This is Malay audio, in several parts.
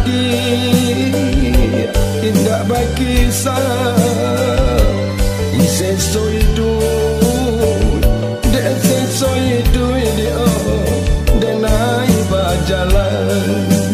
adi indah bakisah ise soidu de se soidu de de nai bajalan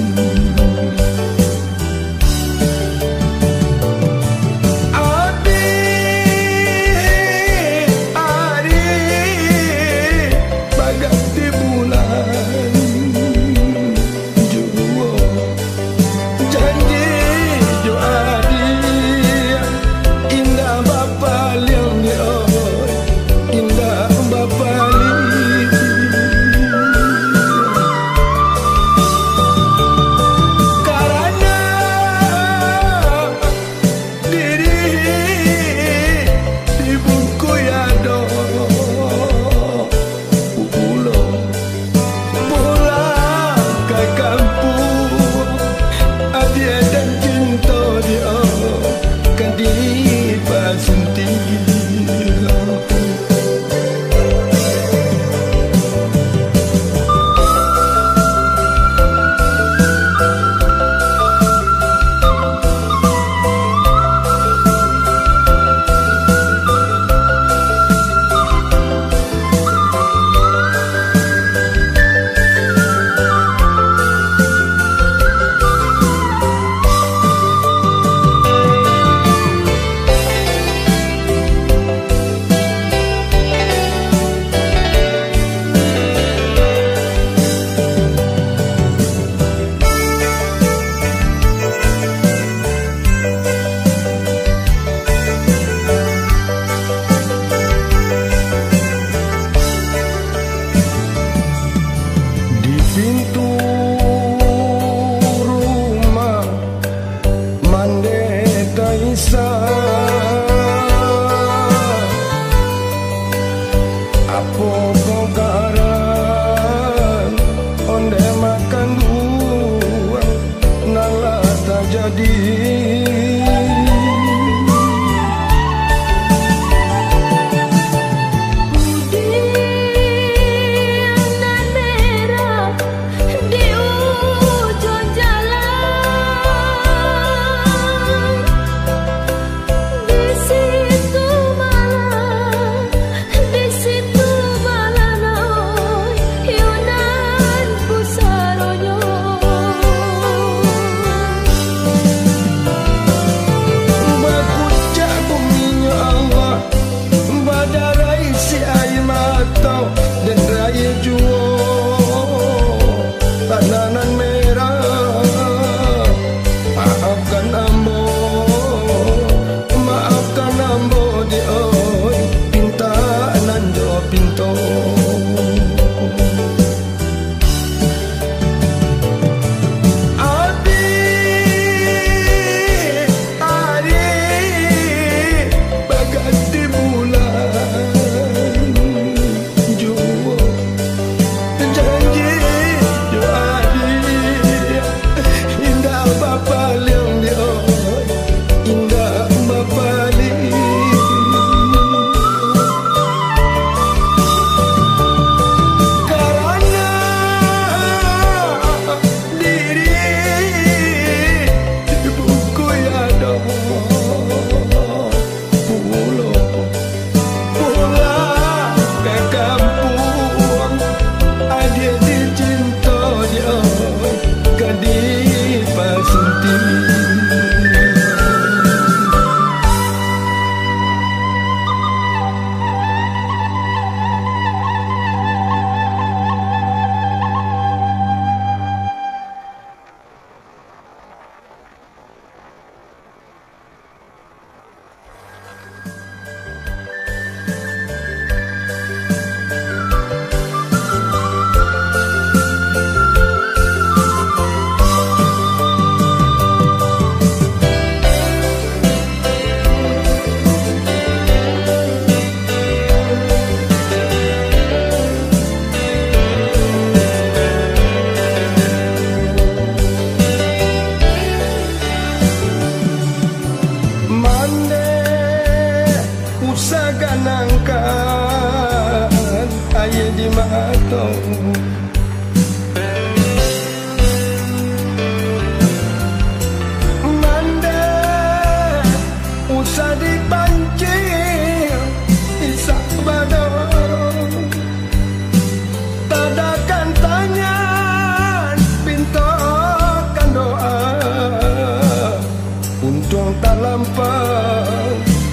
tanpa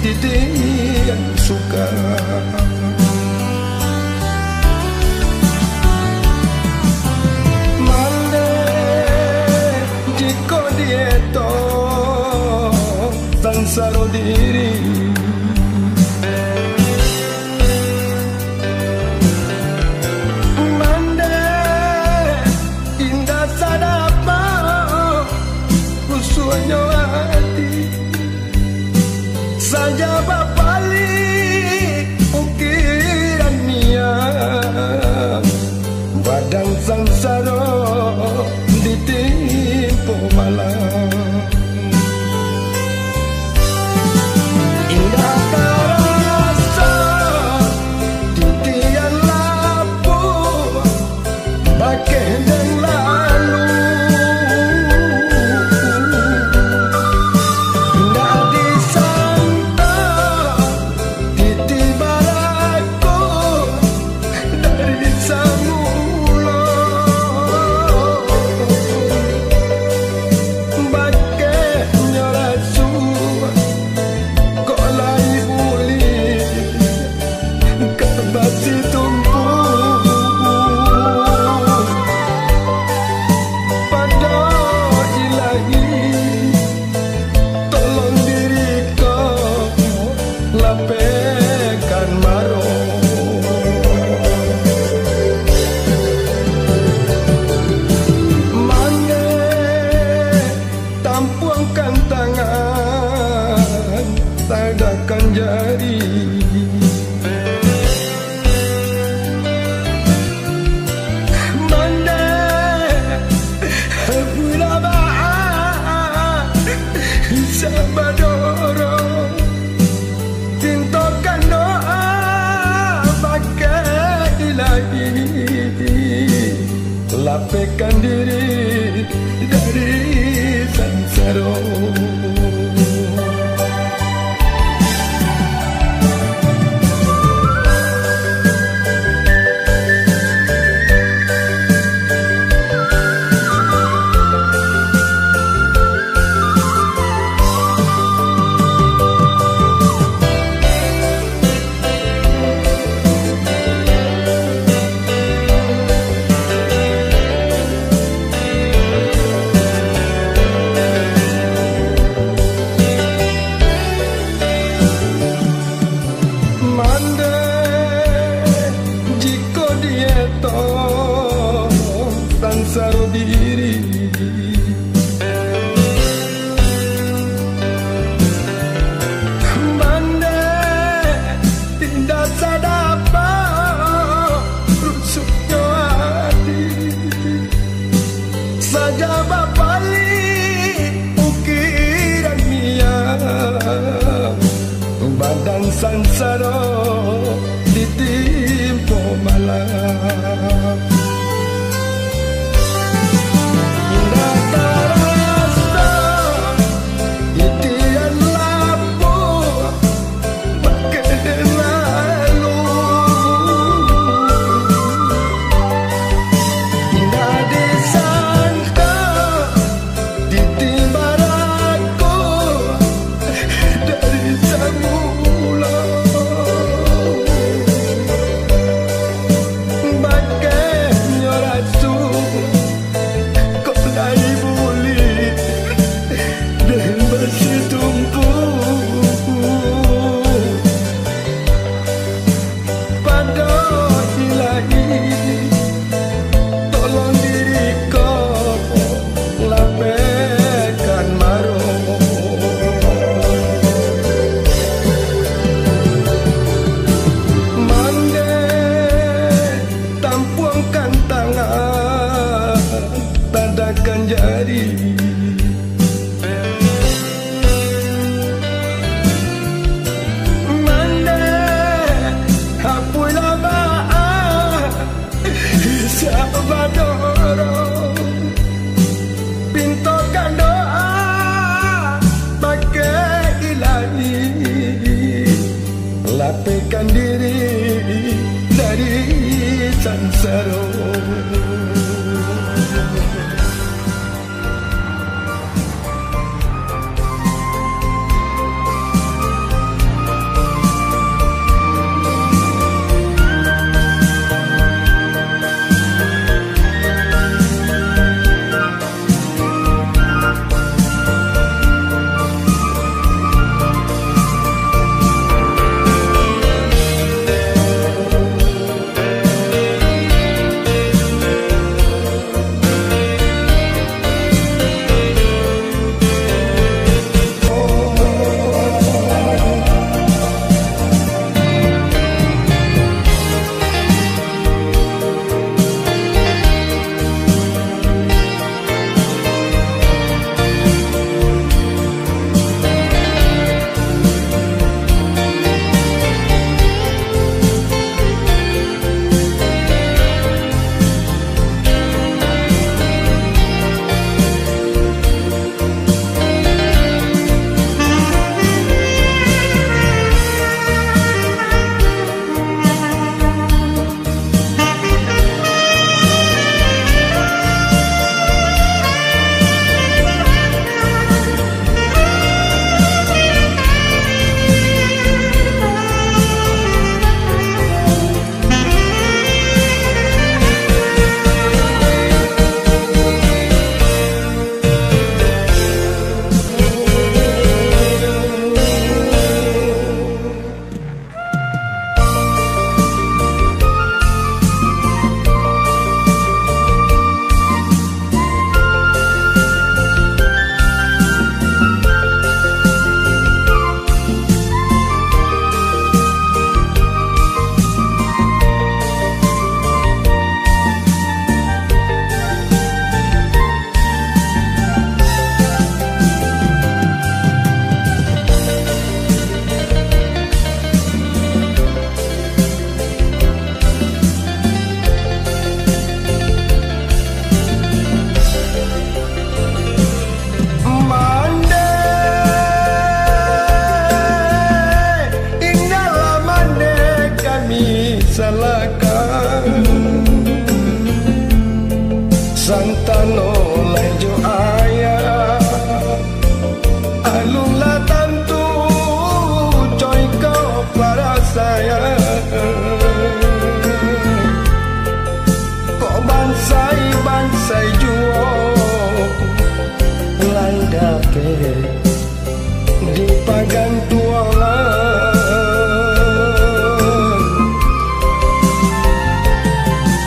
titik suka. Male jika dieto sansaro diri saja balik ukiran niat badan sangsara ditimpo malam indah terasa titian lapu bagai dan lalu tadakan jari mande pula ba'a sabadoro tintokan doa pakai ilahi lapehkan diri dari sansaro. dape di pagan tuangan.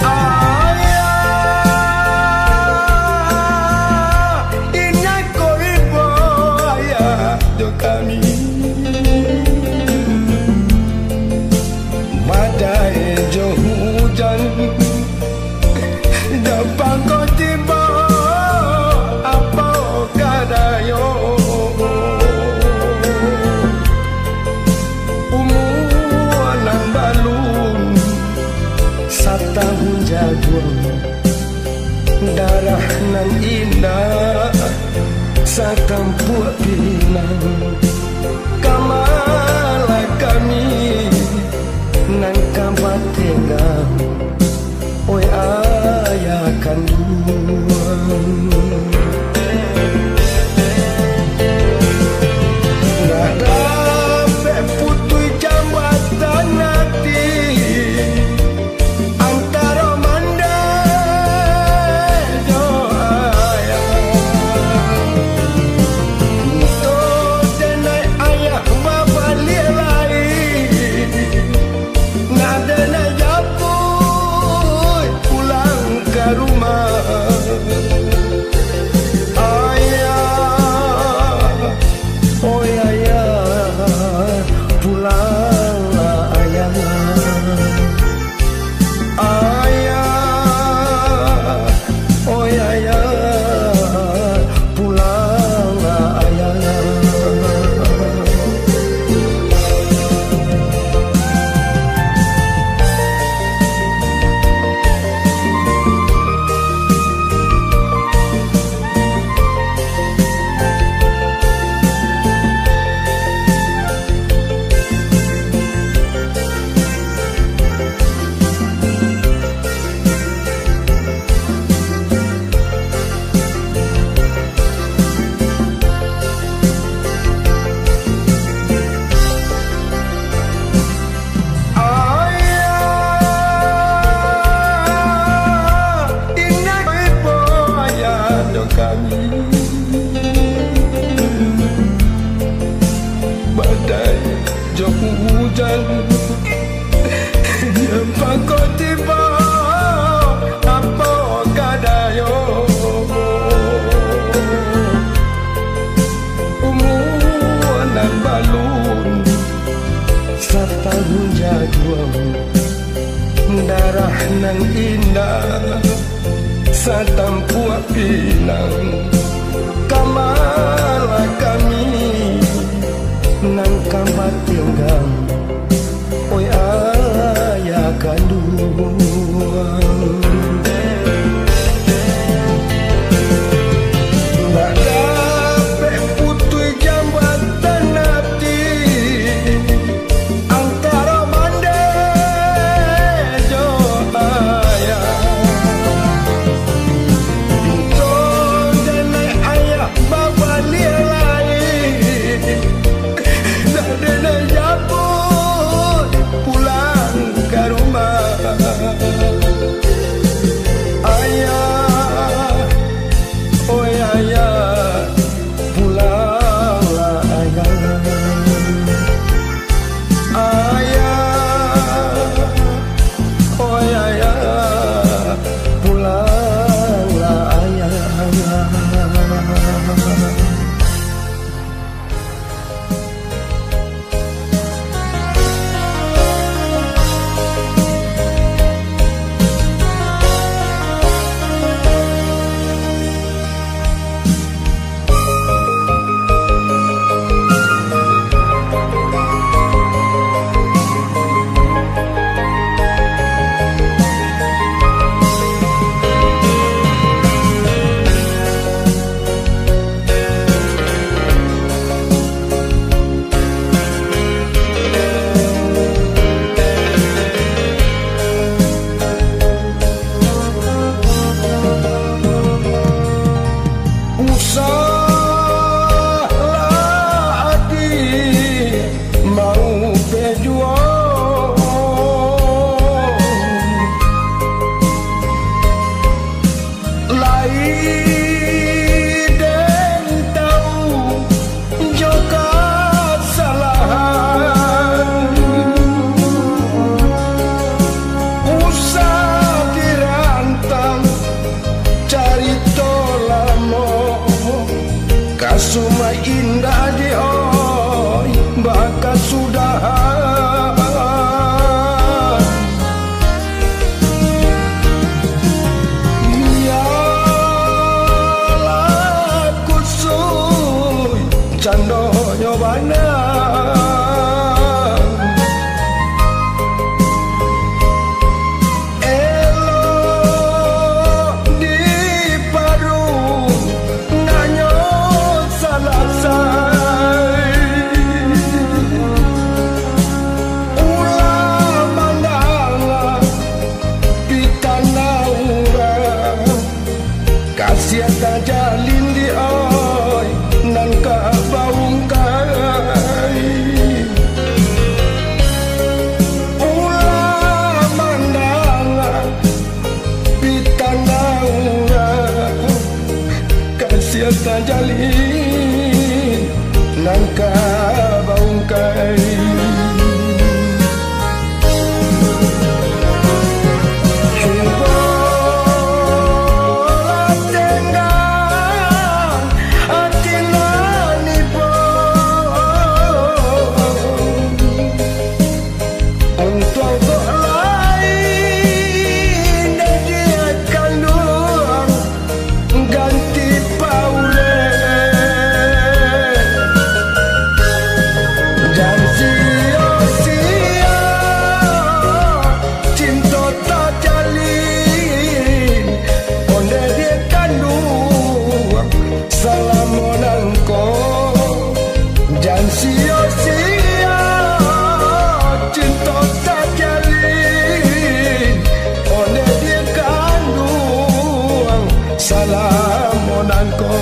Ayah inya koribo ayah do kami badai jo hujan dapat kau tiba apa kadayo umur nang balun satahun jagung darah nan indah satampuk pinang kamala kami nang kampat tinggal oi ayah kandungan. Nggak dapat putui jambatan hati antara mandai jo ayah untuk denai ayah bapa lielai nada na japui pulang ke rumah. Ayah, oh ayah, pulanglah ayah. Ayah, oh ayah, pulanglah ayah. Badai jo hujan yang kau tiba apa kadayo umur nan balun satahun jagung darah nan indah satampuk pinang kamala kami nang kambat tinggal oi ayah kandungan. Nggak dapat putui jambatan hati antara mandai jo ayah untuk denai Suma indah di oi bakal sudah ialah kusui cando nyobana siata jalin di oi nan ka baung kai ulah mandanga pitana ura ka siata jalin nan ka baung kai sia-sia cinta tak jalin oleh dia kandung salam monanko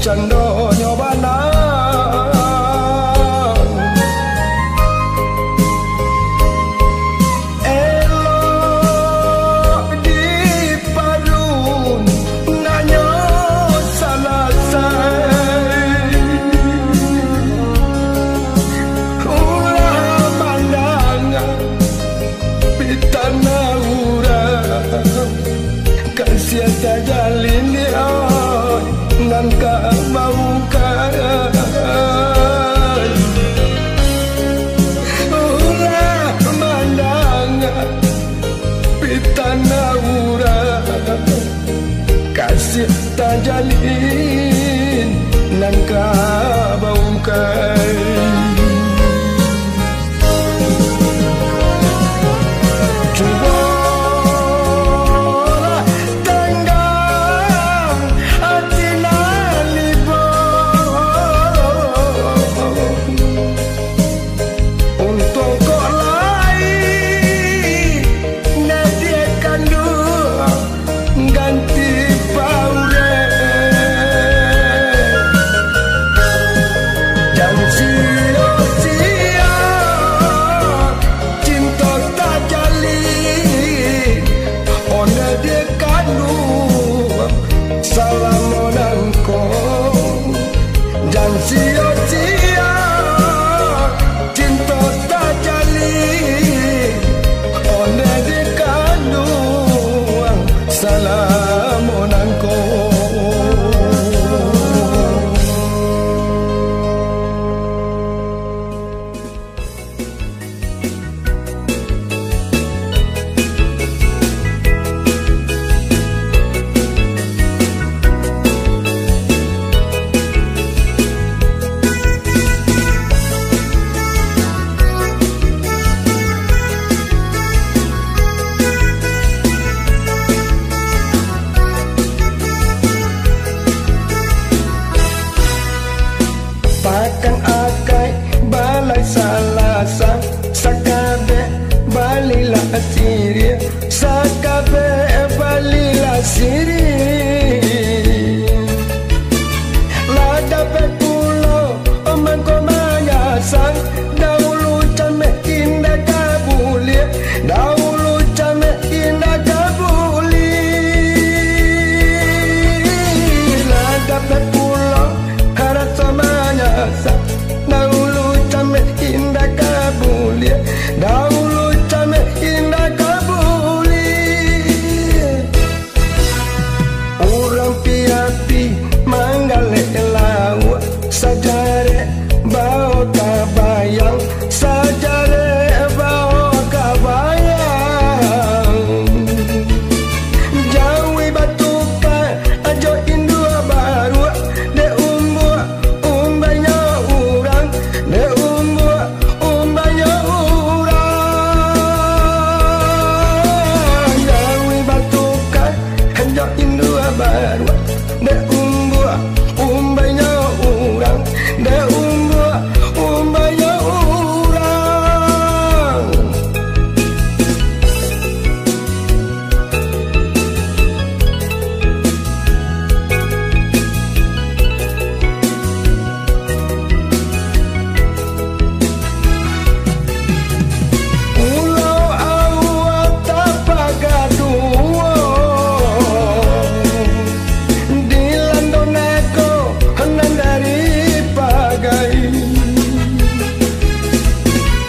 cando nyobana elok di padun nanyo salasai ulah mandangan pitana urang kasih jalin di nan ka baukan ulah mandangan pitana urang kasih tajalin nan ka baukan ganti paure siri sakabe balila siri lada pepulo oman komanya sang dahulu came indah kabuli dahulu came indah kabuli lada pepulo harat samanya sang dahulu came indah kabuli dahulu came indah kabuli orang piapi manggale lawa sajare bawa kabayang sajare bawa kabayang jawi batuka ajo indua baru de umbua umbanya urang de umbua umbanya urang jawi batuka ajo indua baru de umbua umbanya urang de umbua umbanya urang pulau awak tapagaduo di landoneko henang dari pagai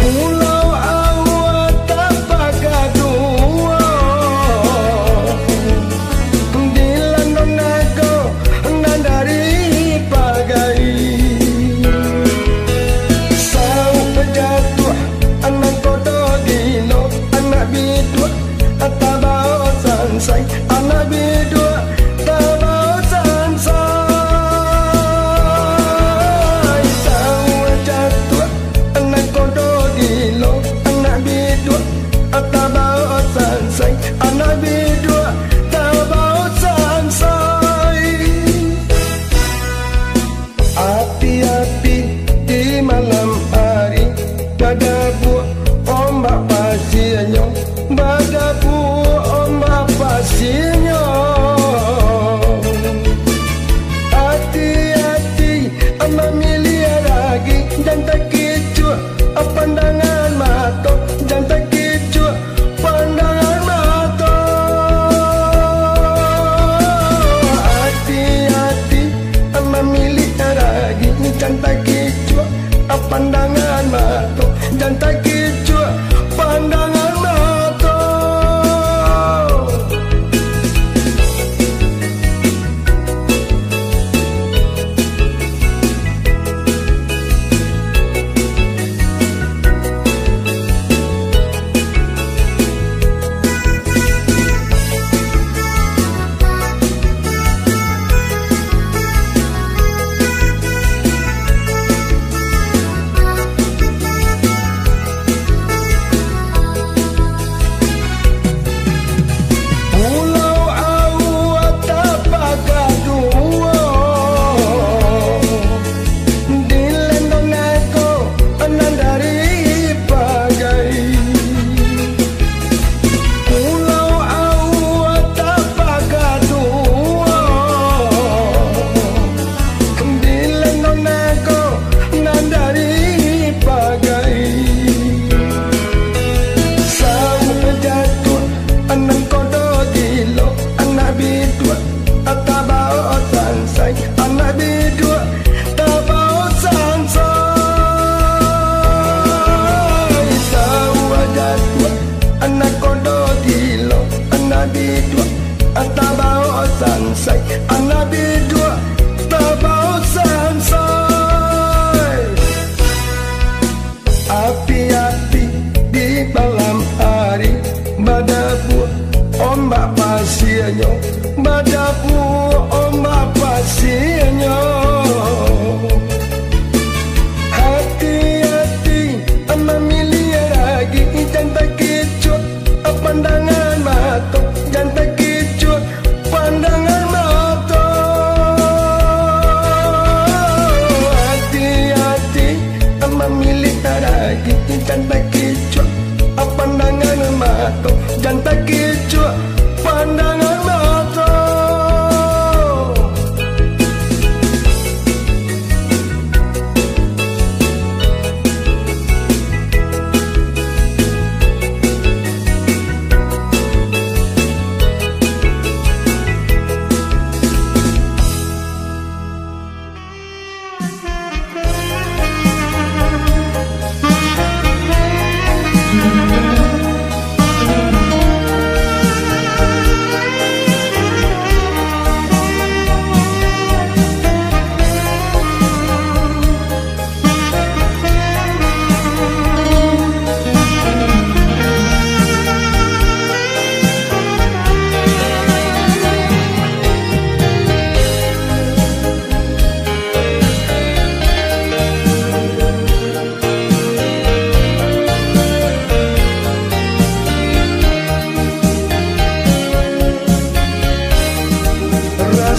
pulau awak tapagaduo di landoneko henang dari pagai sau pejatuh anak kododino anak bidua tabao sansai anak bidua tabao sansai sau pejatuh anak kododino anak bidua tabao sansai anak bidua tabao sansai api-api di malam hari badabu ombak pasirnya badabu ombak pasirnya hati-hati memilih lagi dan tak kecut pandangan mata dan tak kecut pandangan mata hati-hati memilih lagi dan tak kecut pandangan mata dan tak kecut pandangan mata pulau awak tapagaduo di landoneko henang dari pagai pulau awak tapagaduo di landoneko henang dari pagai sau pejatuh anak kododilo anak bidua tabao sansai anak bidua tabao sansai sau pejatuh anak kododilo anak bidua tabao sansai anak bidua tabao sansai api-api di malam hari badabu ombak pasirnya badabu ombak pasirnya hati-hati memilih lagi dan tak kecut pandangan mata dan tak kecut pandangan mata hati-hati memilih lagi dan tak kecut pandangan mata jantan kecup pandangan mata.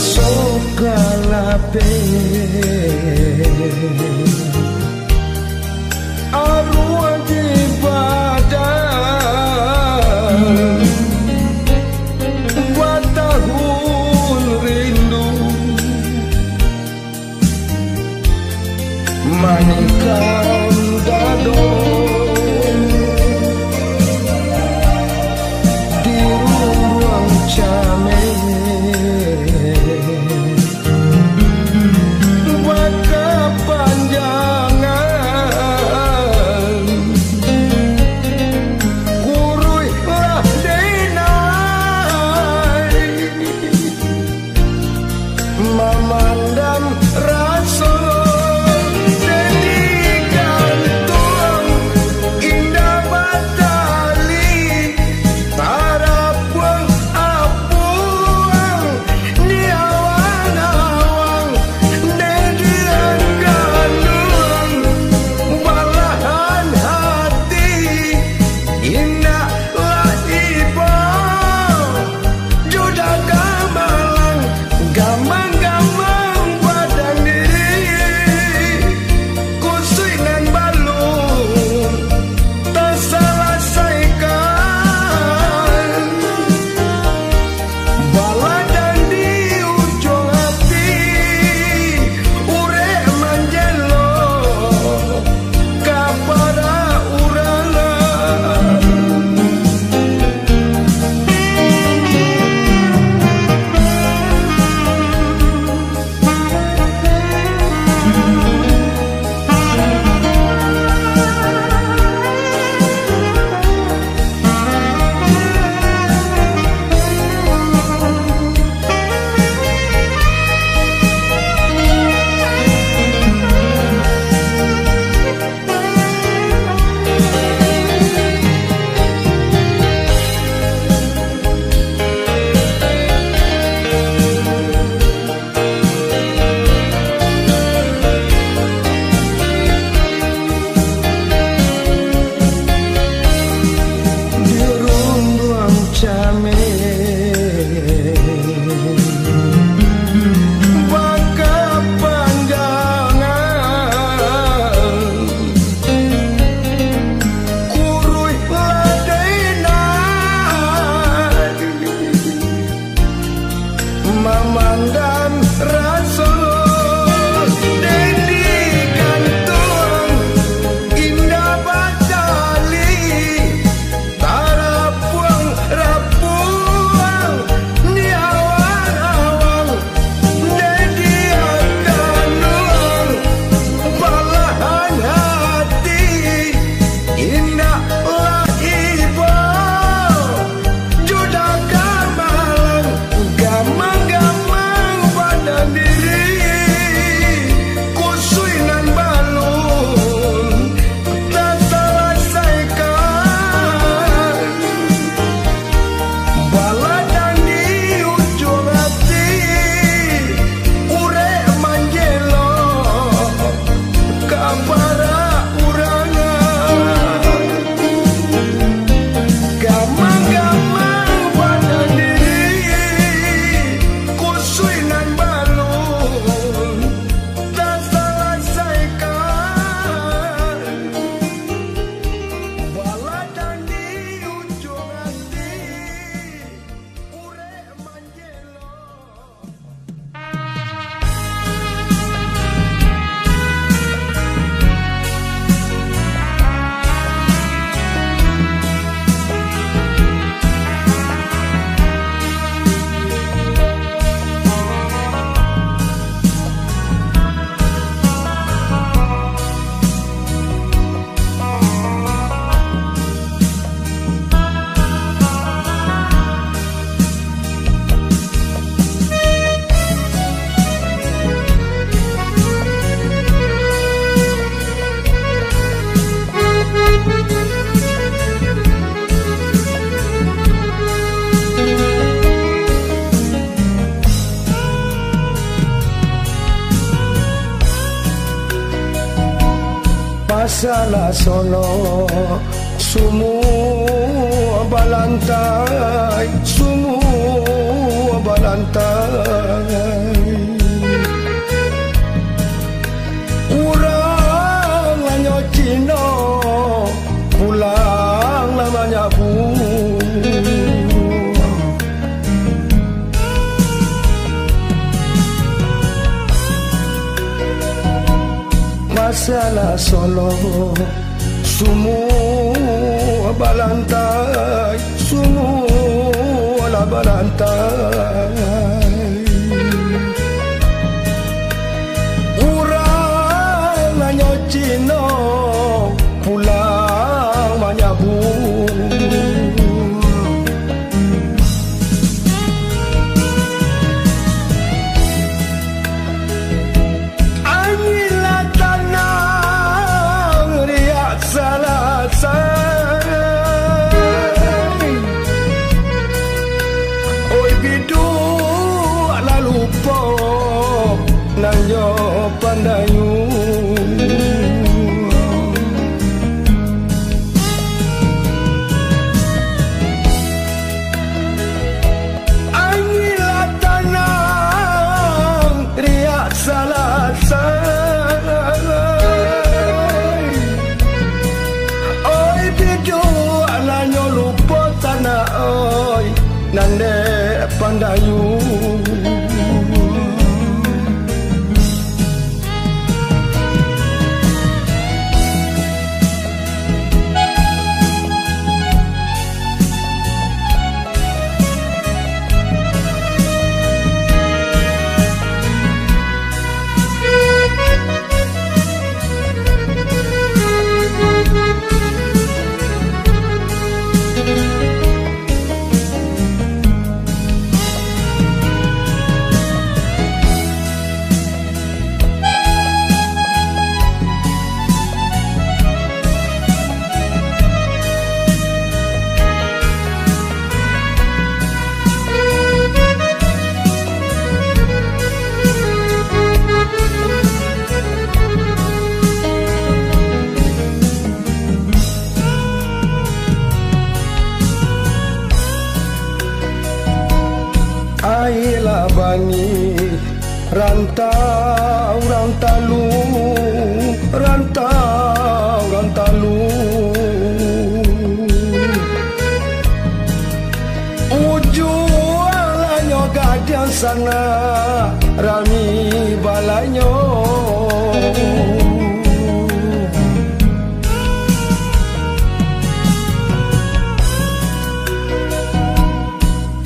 Sokalape arwah di badan buat tahun rindu manikan dado di ruang camen. Memandang rasa sedih gantung indah batali tarap wang apun masalah sono semua balantai, semua balantai. Urang lanyo Cino pulang namanya bu. Masalah solo semua balantai, semua lah balantai. Urang nanyo Cino pulang manyabu. Nanyo pandayu Angilah tanang riak salasai. Oi bidu nanyo lupa tanah oi nande pandayu. Ailah bani rantau rantalu, rantau rantalu. Ujung lanyo gadian sana rami balanyo.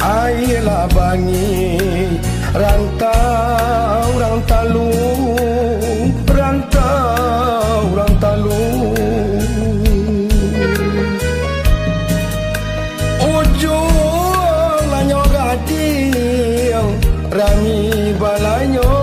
Ailah bani rantau rantalu, rantau rantalu. Ujung lanyo gading rami balanyo.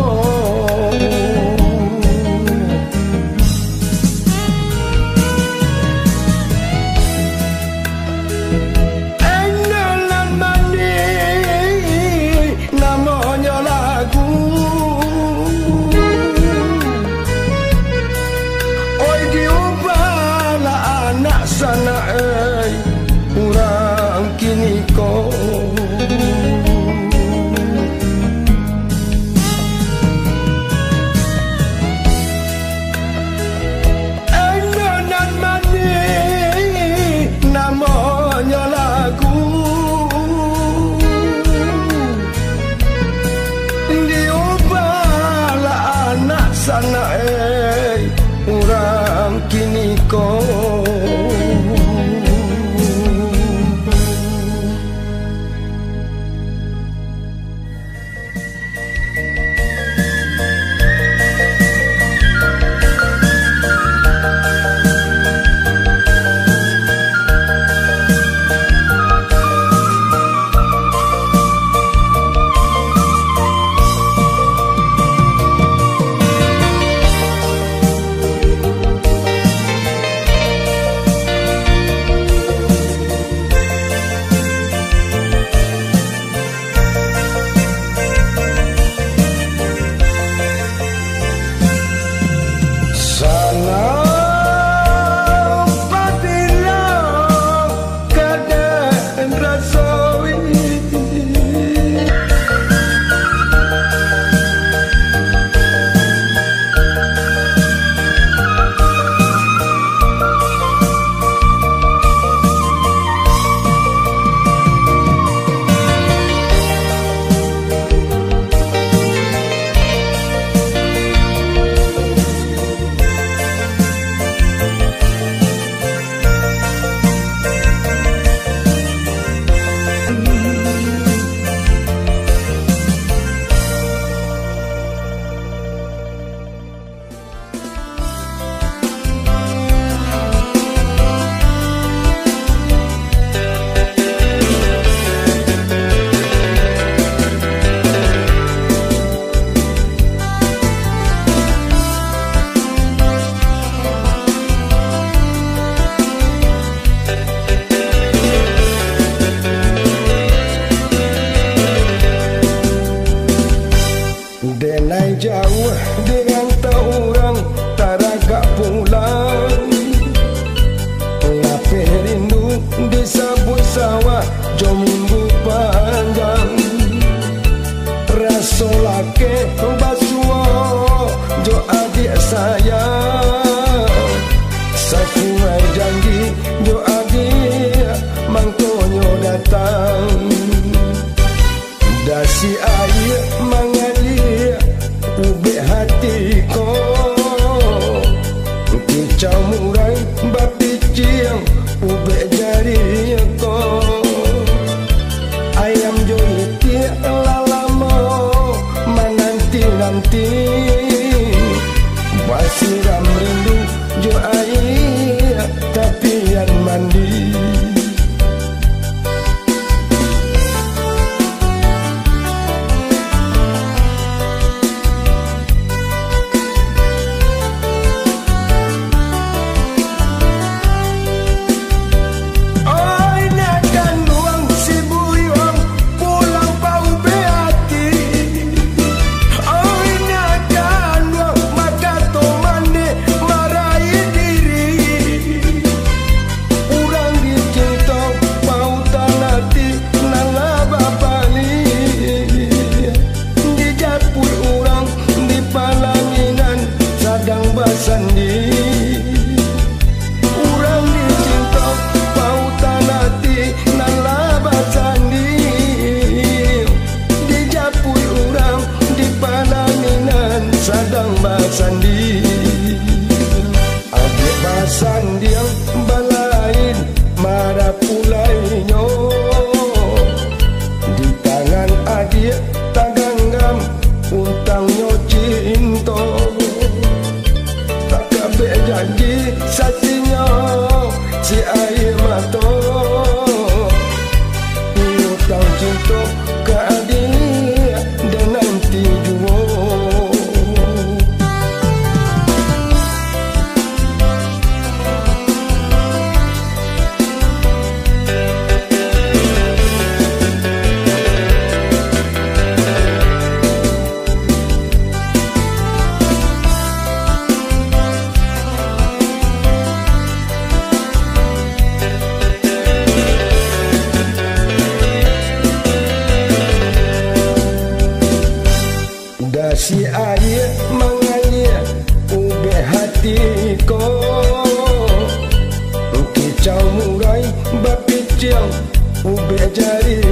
dari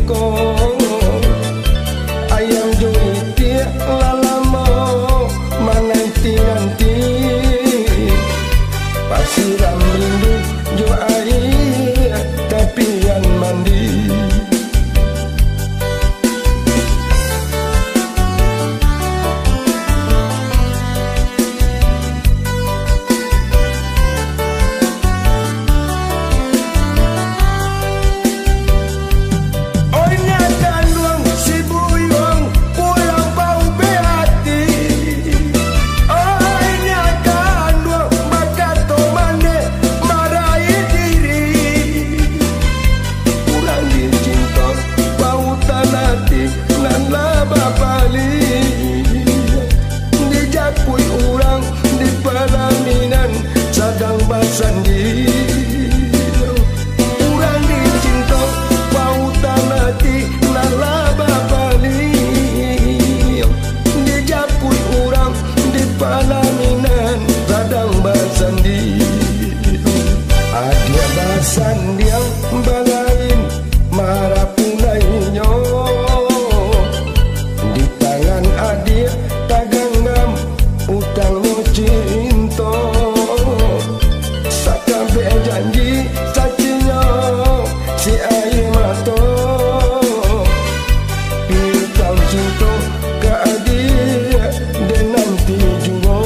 ko ayam joiti lalamo menanti-nanti pasiran rindu jo air tepian mandi. Sandi urang dicinta pautan hati nalaba bali dijapui urang di palaminan radang basandi adia basandi yang balain marapunainya di tangan adia taganggam utang cinta janji sakinya si air mata pilih cinta ke adik dan nanti juga.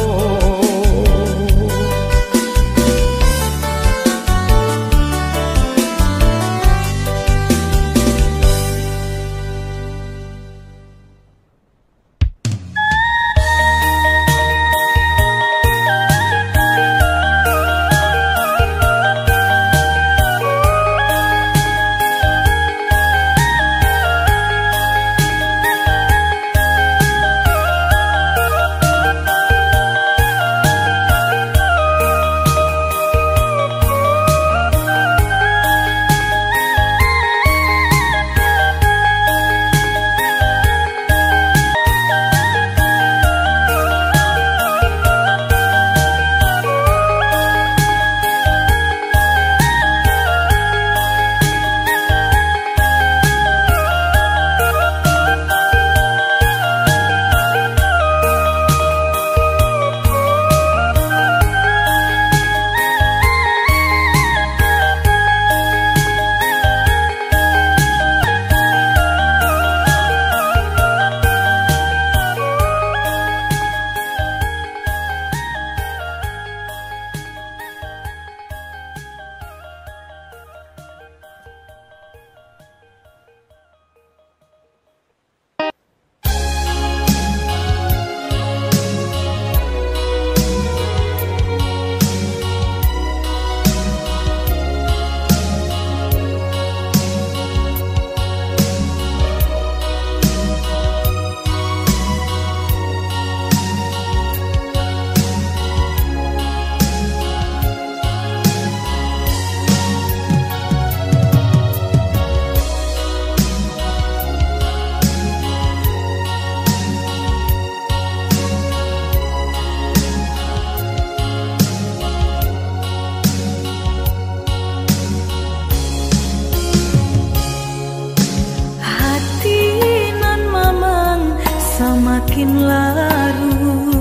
Semakin larut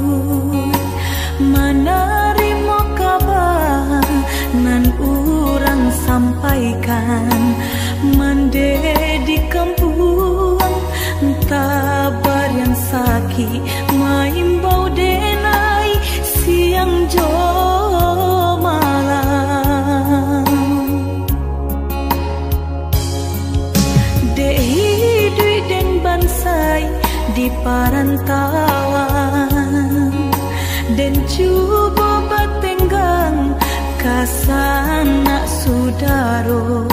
menerima kabar nan urang sampaikan mande di kampung tabar yang sakit maimbau denai siang jo malam dehi dui den bansai di parantauan dan cuba batenggang kasana sudaro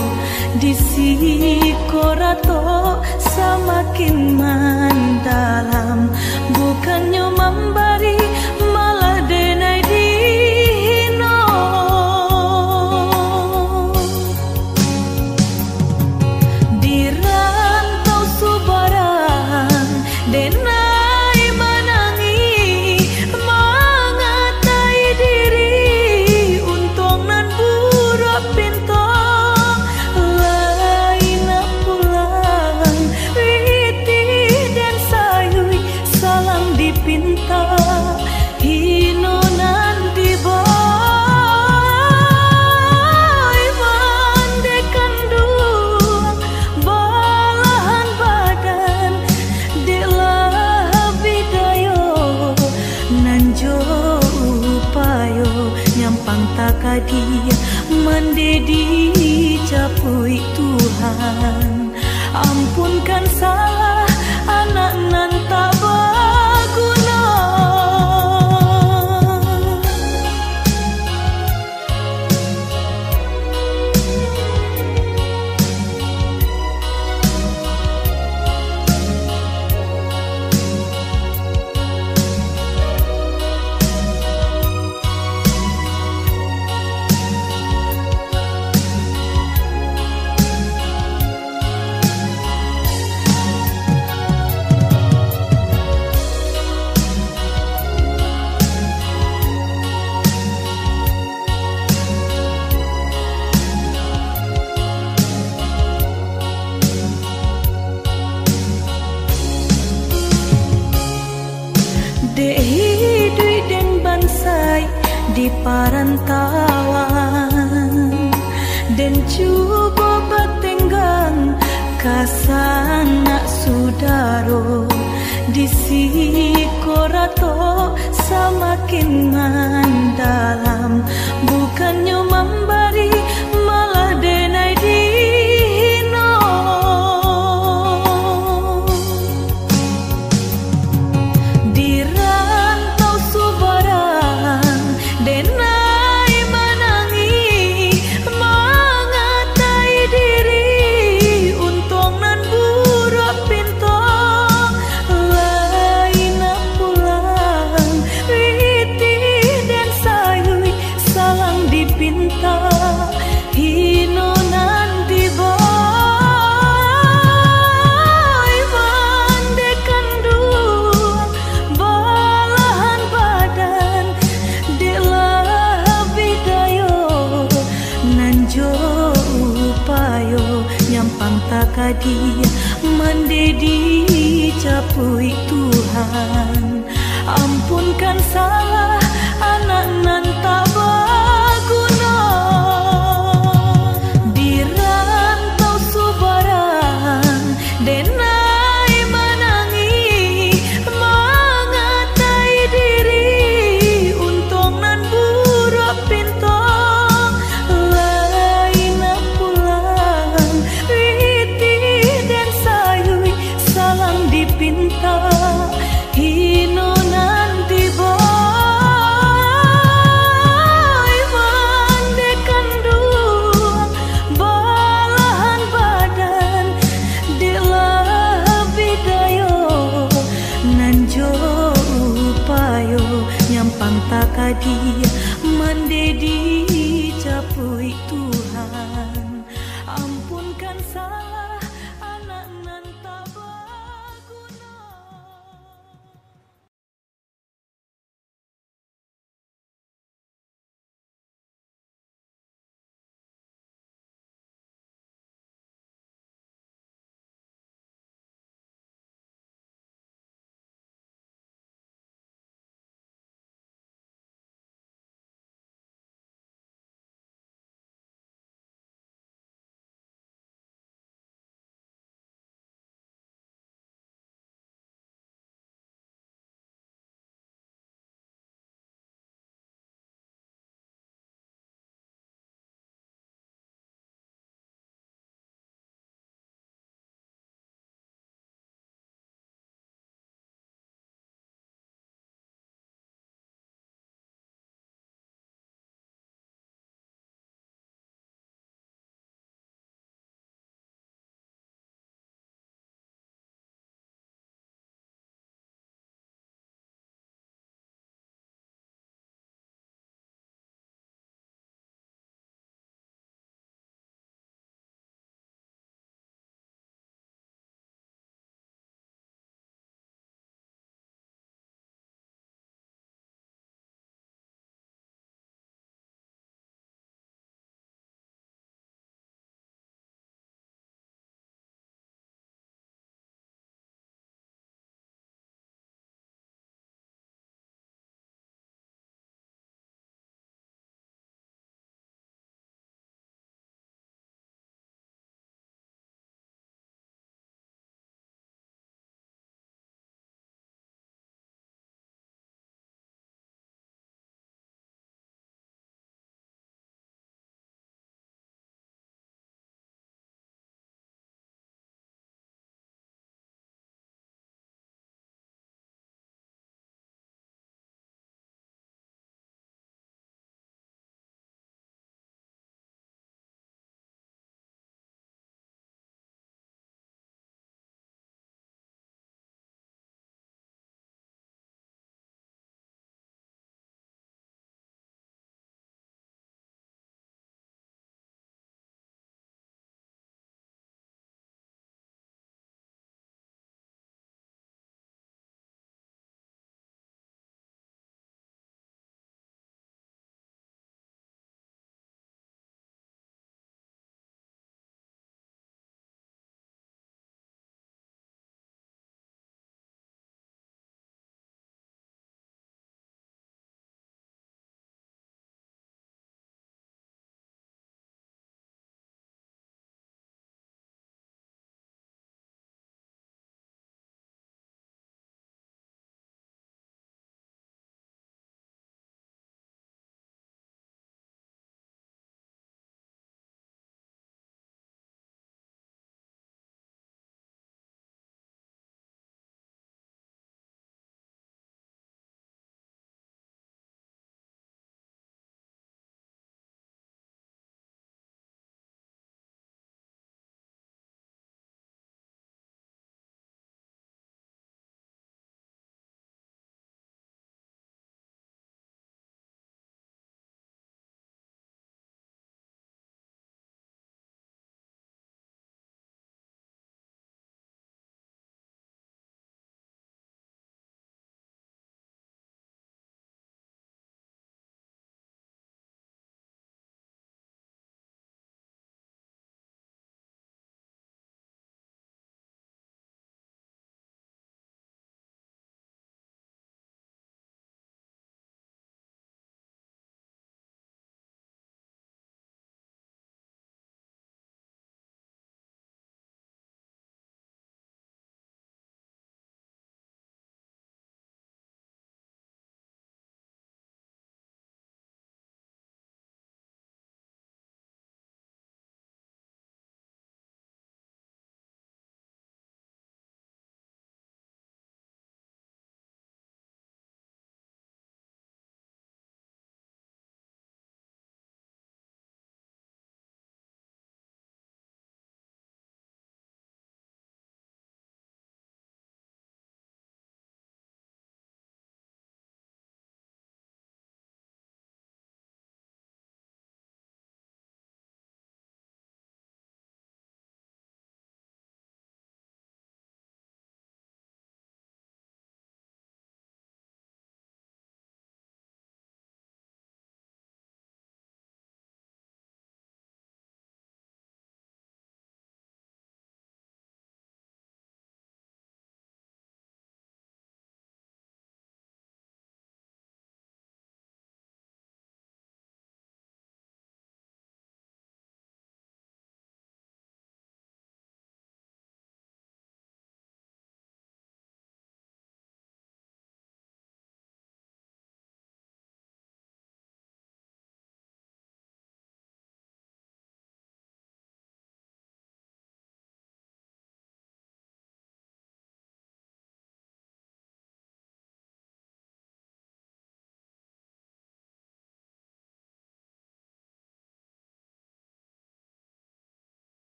di sikorato semakin mendalam bukannya memberi malah denai dihino di rantau subaran denai menangi mengatai diri untung nan buruk pintu lain dia mendedi capui Tuhan. Ampunkan salah anak nan tak berguna. Dek hidup dan bansai di parantauan, dan cuba bertenggang kasanak sudaro di sikorato semakin mendalam, bukannya memberi malah denai dihino. Di rantau subarang denai menangi, mengatai diri untung nan buruk pinto. Lain pulang witi dan sayui salang dipinta, hino nan diboy mandekan dua balahan badan delah bidayo nanjo upayo nyampang takadia mendedi capui Tuhan. Ampunkan salah anak nan tak berguna. Di rantau subarang denai menangi, mengatai diri untung nan buruk pinto. Lain pulang witi dan sayui salang dipinta, hino nan diboy mandekan dua balahan badan delah bidayo nanjo upayo nyampang takadia mendedi capui Tuhan. Ampunkan salah anak nan tak berguna.